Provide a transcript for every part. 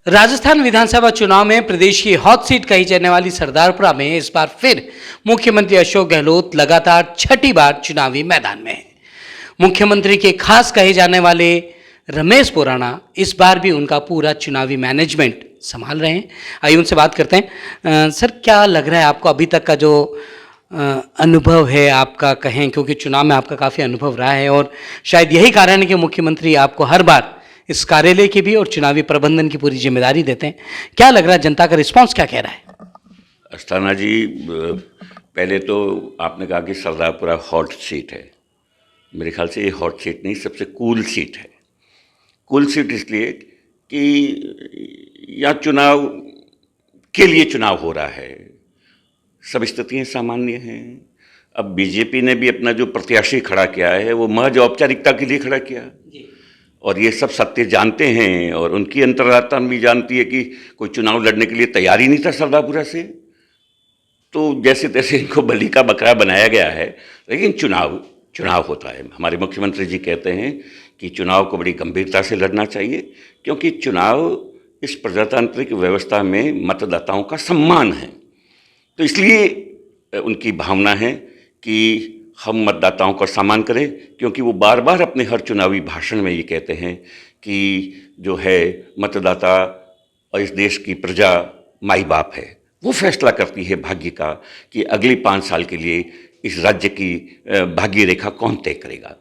राजस्थान विधानसभा चुनाव में प्रदेश की हॉट सीट कही जाने वाली सरदारपुरा में इस बार फिर मुख्यमंत्री अशोक गहलोत लगातार छठी बार चुनावी मैदान में है। मुख्यमंत्री के खास कहे जाने वाले रमेश पुराणा इस बार भी उनका पूरा चुनावी मैनेजमेंट संभाल रहे हैं। आइए उनसे बात करते हैं। सर, क्या लग रहा है आपको अभी तक का जो अनुभव है आपका, कहें, क्योंकि चुनाव में आपका काफ़ी अनुभव रहा है और शायद यही कारण है कि मुख्यमंत्री आपको हर बार इस कार्यालय की भी और चुनावी प्रबंधन की पूरी जिम्मेदारी देते हैं। क्या लग रहा है, जनता का रिस्पांस क्या कह रहा है? अस्थाना जी, पहले तो आपने कहा कि सरदारपुरा हॉट सीट है। मेरे ख्याल से ये हॉट सीट नहीं, सबसे कूल सीट है। कूल सीट इसलिए कि यहाँ चुनाव के लिए चुनाव हो रहा है, सब स्थितियाँ सामान्य हैं। अब बीजेपी ने भी अपना जो प्रत्याशी खड़ा किया है वो महज औपचारिकता के लिए खड़ा किया और ये सब सत्य जानते हैं और उनकी अंतर्रात्मा भी जानती है कि कोई चुनाव लड़ने के लिए तैयार ही नहीं था सरदारपुरा से। तो जैसे तैसे इनको बलि का बकरा बनाया गया है, लेकिन चुनाव होता है। हमारे मुख्यमंत्री जी कहते हैं कि चुनाव को बड़ी गंभीरता से लड़ना चाहिए, क्योंकि चुनाव इस प्रजातांत्रिक व्यवस्था में मतदाताओं का सम्मान है। तो इसलिए उनकी भावना है कि हम मतदाताओं का सम्मान करें, क्योंकि वो बार बार अपने हर चुनावी भाषण में ये कहते हैं कि जो है मतदाता और इस देश की प्रजा माई बाप है। वो फैसला करती है भाग्य का कि अगले 5 साल के लिए इस राज्य की भाग्य रेखा कौन तय करेगा।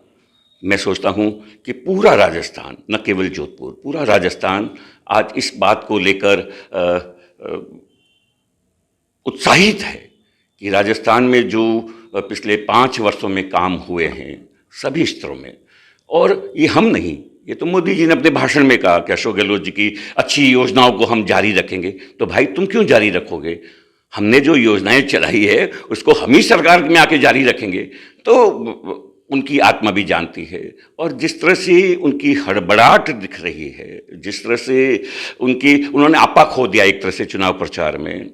मैं सोचता हूँ कि पूरा राजस्थान, न केवल जोधपुर, पूरा राजस्थान आज इस बात को लेकर उत्साहित है कि राजस्थान में जो पिछले 5 वर्षों में काम हुए हैं सभी स्तरों में, और ये हम नहीं, ये तो मोदी जी ने अपने भाषण में कहा कि अशोक गहलोत जी की अच्छी योजनाओं को हम जारी रखेंगे। तो भाई तुम क्यों जारी रखोगे? हमने जो योजनाएं चलाई है उसको हम ही सरकार में आके जारी रखेंगे। तो उनकी आत्मा भी जानती है, और जिस तरह से उनकी हड़बड़ाहट दिख रही है, जिस तरह से उन्होंने आपा खो दिया एक तरह से चुनाव प्रचार में,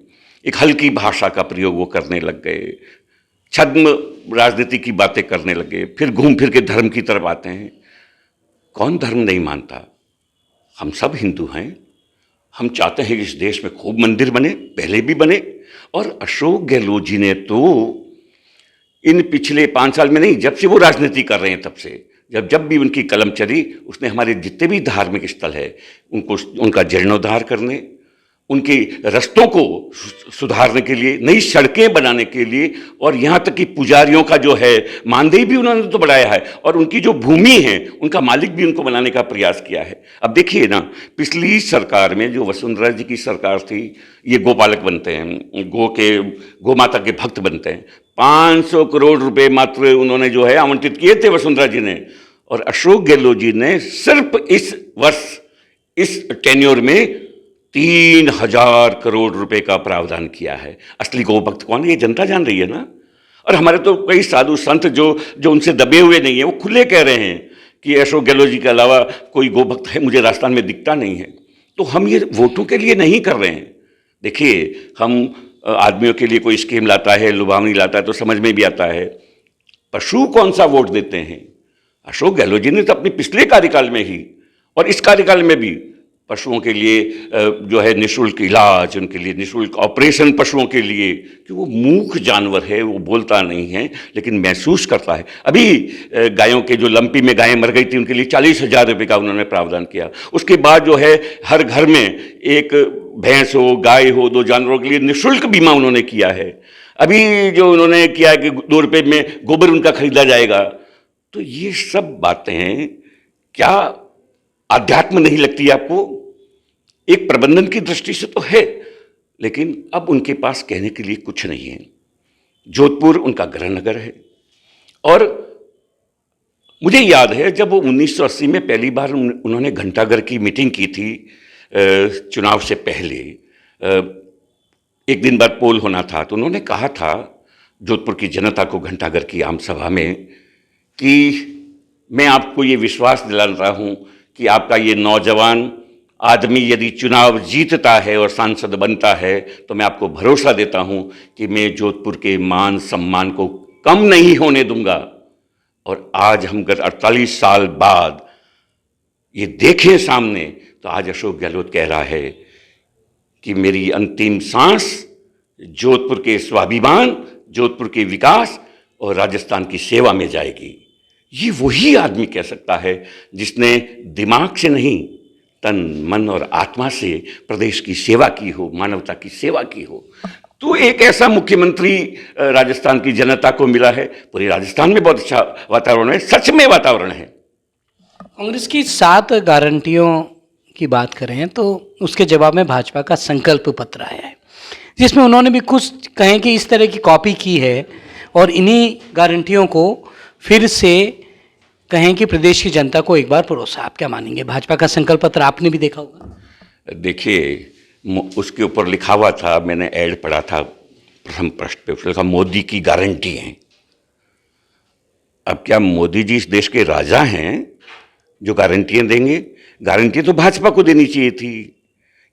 एक हल्की भाषा का प्रयोग वो करने लग गए, छद्म राजनीति की बातें करने लगे, फिर घूम फिर के धर्म की तरफ आते हैं। कौन धर्म नहीं मानता? हम सब हिंदू हैं। हम चाहते हैं कि इस देश में खूब मंदिर बने, पहले भी बने, और अशोक गहलोत जी ने तो इन पिछले 5 साल में नहीं, जब से वो राजनीति कर रहे हैं तब से, जब भी उनकी कलम चली, उसने हमारे जितने भी धार्मिक स्थल है उनका जीर्णोद्धार करने, उनके रास्तों को सुधारने के लिए, नई सड़कें बनाने के लिए, और यहाँ तक कि पुजारियों का जो है मानदेय भी उन्होंने तो बढ़ाया है, और उनकी जो भूमि है उनका मालिक भी उनको बनाने का प्रयास किया है। अब देखिए ना, पिछली सरकार में जो वसुंधरा जी की सरकार थी, ये गोपालक बनते हैं, गौ माता के भक्त बनते हैं। 500 करोड़ रुपए मात्र उन्होंने जो है आवंटित किए थे वसुंधरा जी ने, और अशोक गहलोत जी ने सिर्फ इस वर्ष, इस टेन्योर में 3000 करोड़ रुपए का प्रावधान किया है। असली गोभक्त कौन है ये जनता जान रही है ना। और हमारे तो कई साधु संत जो उनसे दबे हुए नहीं है, वो खुले कह रहे हैं कि अशोक गहलोत जी के अलावा कोई गोभक्त है मुझे राजस्थान में दिखता नहीं है। तो हम ये वोटों के लिए नहीं कर रहे हैं। देखिए, हम आदमियों के लिए कोई स्कीम लाता है, लुभावनी लाता है तो समझ में भी आता है। पशु कौन सा वोट देते हैं? अशोक गहलोत जी ने तो अपने पिछले कार्यकाल में ही और इस कार्यकाल में भी पशुओं के लिए जो है निःशुल्क इलाज, उनके लिए निःशुल्क ऑपरेशन पशुओं के लिए, कि वो मूक जानवर है, वो बोलता नहीं है लेकिन महसूस करता है। अभी गायों के जो लंपी में गायें मर गई थी उनके लिए 40,000 रुपये का उन्होंने प्रावधान किया। उसके बाद जो है हर घर में एक भैंस हो, गाय हो, 2 जानवरों के लिए निःशुल्क बीमा उन्होंने किया है। अभी जो उन्होंने किया कि 2 रुपये में गोबर उनका खरीदा जाएगा। तो ये सब बातें क्या आध्यात्म नहीं लगती आपको? एक प्रबंधन की दृष्टि से तो है, लेकिन अब उनके पास कहने के लिए कुछ नहीं है। जोधपुर उनका गृह नगर है, और मुझे याद है जब वो 1980 में पहली बार उन्होंने घंटाघर की मीटिंग की थी चुनाव से पहले, एक दिन बाद पोल होना था, तो उन्होंने कहा था जोधपुर की जनता को घंटाघर की आम सभा में कि मैं आपको ये विश्वास दिलाता हूँ कि आपका ये नौजवान आदमी यदि चुनाव जीतता है और सांसद बनता है तो मैं आपको भरोसा देता हूं कि मैं जोधपुर के मान सम्मान को कम नहीं होने दूंगा। और आज हम 48 साल बाद ये देखें सामने तो आज अशोक गहलोत कह रहा है कि मेरी अंतिम सांस जोधपुर के स्वाभिमान, जोधपुर के विकास और राजस्थान की सेवा में जाएगी। ये वही आदमी कह सकता है जिसने दिमाग से नहीं, तन मन और आत्मा से प्रदेश की सेवा की हो, मानवता की सेवा की हो। तो एक ऐसा मुख्यमंत्री राजस्थान की जनता को मिला है। पूरे राजस्थान में बहुत अच्छा वातावरण है, सच में वातावरण है। कांग्रेस की 7 गारंटियों की बात करें तो उसके जवाब में भाजपा का संकल्प पत्र आया है, जिसमें उन्होंने भी कुछ कहें कि इस तरह की कॉपी की है और इन्हीं गारंटियों को फिर से कहें कि प्रदेश की जनता को एक बार परोसा। आप क्या मानेंगे? भाजपा का संकल्प पत्र आपने भी देखा होगा। देखिए, उसके ऊपर लिखा हुआ था, मैंने ऐड पढ़ा था प्रथम पृष्ठ पे, उसने कहा मोदी की गारंटी है। अब क्या मोदी जी इस देश के राजा हैं जो गारंटियां देंगे? गारंटी तो भाजपा को देनी चाहिए थी,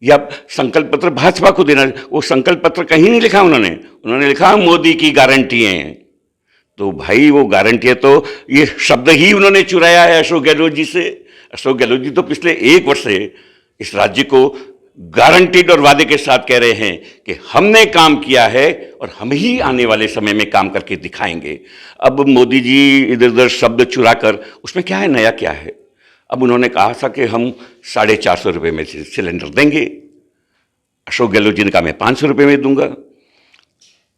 या संकल्प पत्र भाजपा को देना। वो संकल्प पत्र कहीं नहीं लिखा उन्होंने लिखा मोदी की गारंटी है। तो भाई वो गारंटी है, तो ये शब्द ही उन्होंने चुराया है अशोक गहलोत जी से। अशोक गहलोत जी तो पिछले 1 वर्ष से इस राज्य को गारंटीड और वादे के साथ कह रहे हैं कि हमने काम किया है और हम ही आने वाले समय में काम करके दिखाएंगे। अब मोदी जी इधर उधर शब्द चुरा कर, उसमें क्या है, नया क्या है? अब उन्होंने कहा था कि हम 450 रुपये में सिलेंडर देंगे। अशोक गहलोत जी ने कहा मैं 500 रुपये में दूंगा।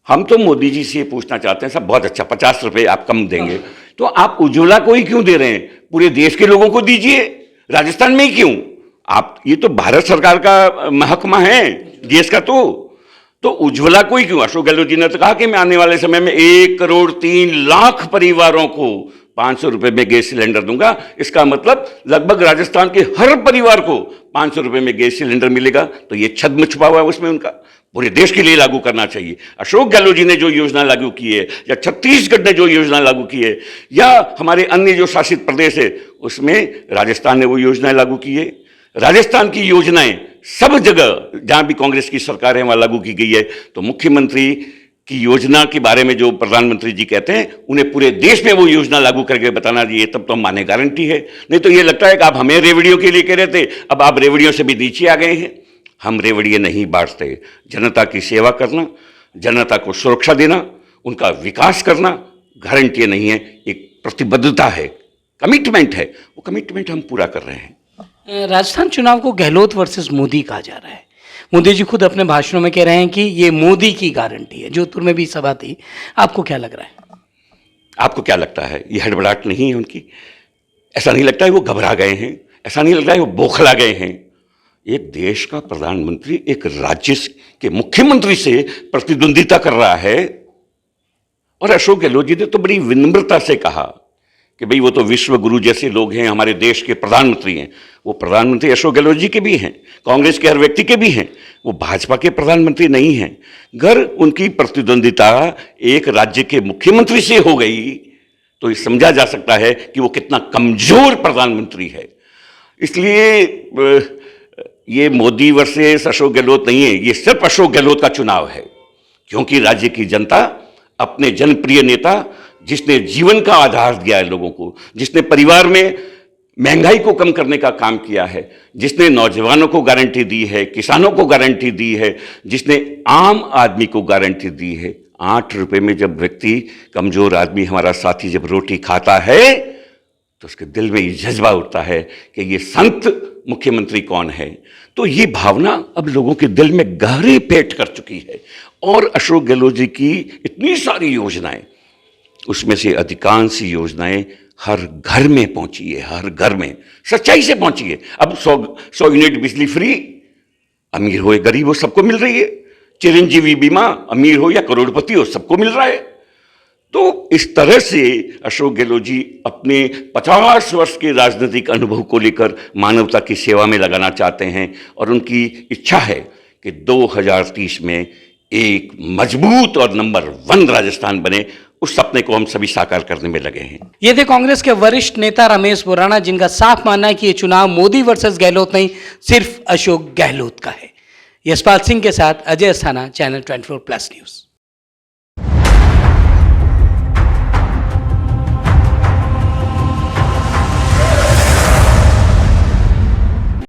हम तो मोदी जी से पूछना चाहते हैं, सब बहुत अच्छा, 50 रुपये आप कम देंगे, तो आप उज्ज्वला को ही क्यों दे रहे हैं? पूरे देश के लोगों को दीजिए, राजस्थान में ही क्यों? आप, ये तो भारत सरकार का महकमा है देश का, तो उज्ज्वला को ही क्यों? अशोक गहलोत जी ने तो कहा कि मैं आने वाले समय में 1 करोड़ 3 लाख परिवारों को 500 रुपये में गैस सिलेंडर दूंगा। इसका मतलब लगभग राजस्थान के हर परिवार को 500 रुपये में गैस सिलेंडर मिलेगा। तो ये छद्म छुपा हुआ है उसमें उनका, पूरे देश के लिए लागू करना चाहिए। अशोक गहलोत जी ने जो योजना लागू की है, या छत्तीसगढ़ ने जो योजना लागू की है, या हमारे अन्य जो शासित प्रदेश है उसमें राजस्थान ने वो योजनाएं लागू की है। राजस्थान की योजनाएं सब जगह जहां भी कांग्रेस की सरकार है वहां लागू की गई है। तो मुख्यमंत्री की योजना के बारे में जो प्रधानमंत्री जी कहते हैं, उन्हें पूरे देश में वो योजना लागू करके बताना चाहिए, तब तो हम माने गारंटी है। नहीं तो ये लगता है कि आप हमें रेवड़ियों के लिए कह रहे थे, अब आप रेवड़ियों से भी नीचे आ गए हैं। हम रेवड़ियाँ नहीं बांटते। जनता की सेवा करना, जनता को सुरक्षा देना, उनका विकास करना गारंटियाँ नहीं है, एक प्रतिबद्धता है, कमिटमेंट है। वो कमिटमेंट हम पूरा कर रहे हैं। राजस्थान चुनाव को गहलोत वर्सेस मोदी कहा जा रहा है। मोदी जी खुद अपने भाषणों में कह रहे हैं कि ये मोदी की गारंटी है। जोधपुर में भी सभा थी, आपको क्या लग रहा है? आपको क्या लगता है, ये हड़बड़ाहट नहीं है उनकी? ऐसा नहीं लगता है वो घबरा गए हैं? ऐसा नहीं लगता है वो बौखला गए हैं? एक देश का प्रधानमंत्री एक राज्य के मुख्यमंत्री से प्रतिद्वंदिता कर रहा है, और अशोक गहलोत जी ने तो बड़ी विनम्रता से कहा कि भाई वो तो विश्व गुरु जैसे लोग हैं, हमारे देश के प्रधानमंत्री हैं। वो प्रधानमंत्री अशोक गहलोत जी के भी हैं, कांग्रेस के हर व्यक्ति के भी हैं, वो भाजपा के प्रधानमंत्री नहीं हैं। अगर उनकी प्रतिद्वंदिता एक राज्य के मुख्यमंत्री से हो गई तो ये समझा जा सकता है कि वो कितना कमजोर प्रधानमंत्री है। इसलिए ये मोदी वर्सेस अशोक गहलोत नहीं है, ये सिर्फ अशोक गहलोत का चुनाव है, क्योंकि राज्य की जनता अपने जनप्रिय नेता, जिसने जीवन का आधार दिया है लोगों को, जिसने परिवार में महंगाई को कम करने का काम किया है, जिसने नौजवानों को गारंटी दी है, किसानों को गारंटी दी है, जिसने आम आदमी को गारंटी दी है। 8 रुपये में जब व्यक्ति, कमजोर आदमी, हमारा साथी जब रोटी खाता है तो उसके दिल में ये जज्बा उठता है कि ये संत मुख्यमंत्री कौन है। तो ये भावना अब लोगों के दिल में गहरे पेट कर चुकी है। और अशोक गहलोत जी की इतनी सारी योजनाएं, उसमें से अधिकांश योजनाएं हर घर में पहुंची है, हर घर में सच्चाई से पहुंची है। अब 100 यूनिट बिजली फ्री, अमीर हो या गरीब हो सबको मिल रही है। चिरंजीवी बीमा, अमीर हो या करोड़पति हो सबको मिल रहा है। तो इस तरह से अशोक गहलोत जी अपने 50 वर्ष के राजनीतिक अनुभव को लेकर मानवता की सेवा में लगाना चाहते हैं, और उनकी इच्छा है कि 2030 में एक मजबूत और नंबर 1 राजस्थान बने। उस सपने को हम सभी साकार करने में लगे हैं। ये थे कांग्रेस के वरिष्ठ नेता रमेश बोराना, जिनका साफ मानना है कि ये चुनाव मोदी वर्सेस गहलोत नहीं, सिर्फ अशोक गहलोत का है। यशपाल सिंह के साथ अजय अस्थाना, चैनल 24+ न्यूज़।